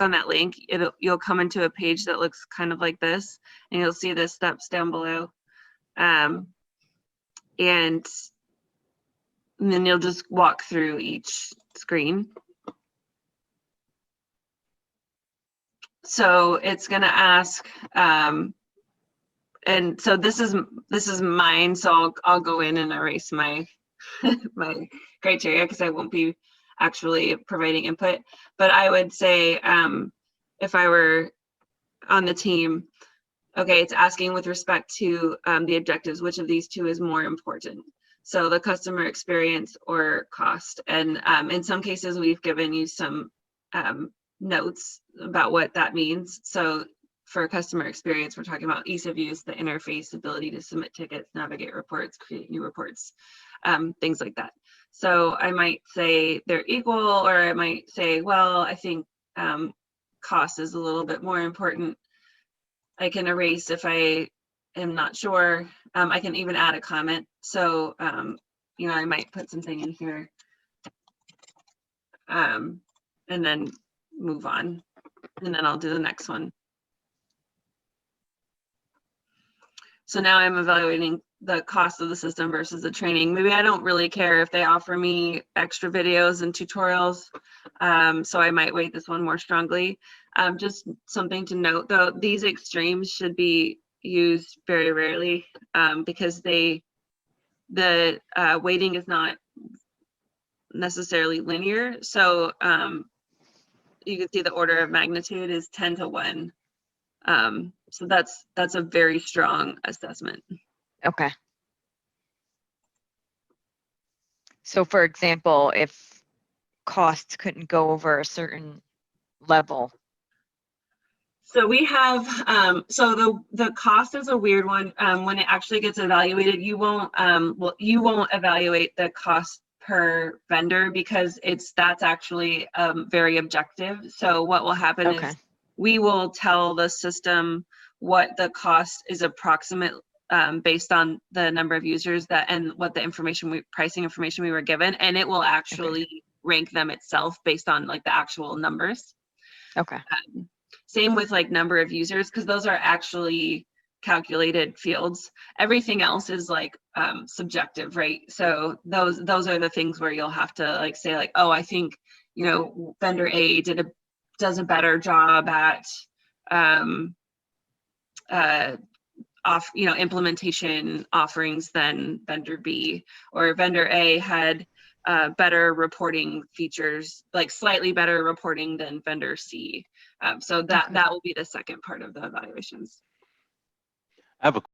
on that link, you'll come into a page that looks kind of like this, and you'll see the steps down below. And then you'll just walk through each screen. So it's going to ask, and so this is mine. So I'll go in and erase my my criteria because I won't be actually providing input. But I would say, if I were on the team, okay, it's asking with respect to the objectives, which of these two is more important? So the customer experience or cost. And in some cases, we've given you some notes about what that means. So for customer experience, we're talking about ease of use, the interface, ability to submit tickets, navigate reports, create new reports, things like that. So I might say they're equal, or I might say, well, I think cost is a little bit more important. I can erase if I am not sure. I can even add a comment. So, you know, I might put something in here and then move on, and then I'll do the next one. So now I'm evaluating the cost of the system versus the training. Maybe I don't really care if they offer me extra videos and tutorials. So I might weight this one more strongly. Just something to note though, these extremes should be used very rarely because the weighting is not necessarily linear. So you can see the order of magnitude is 10 to 1. So that's a very strong assessment. Okay. So for example, if costs couldn't go over a certain level. So we have, so the cost is a weird one. When it actually gets evaluated, you won't evaluate the cost per vendor because that's actually very objective. So what will happen is we will tell the system what the cost is approximate based on the number of users and what the pricing information we were given, and it will actually rank them itself based on like the actual numbers. Okay. Same with like number of users, because those are actually calculated fields. Everything else is like subjective, right? So those are the things where you'll have to like say like, oh, I think, you know, vendor A does a better job at implementation offerings than vendor B, or vendor A had better reporting features, like slightly better reporting than vendor C. So that will be the second part of the evaluations. I have a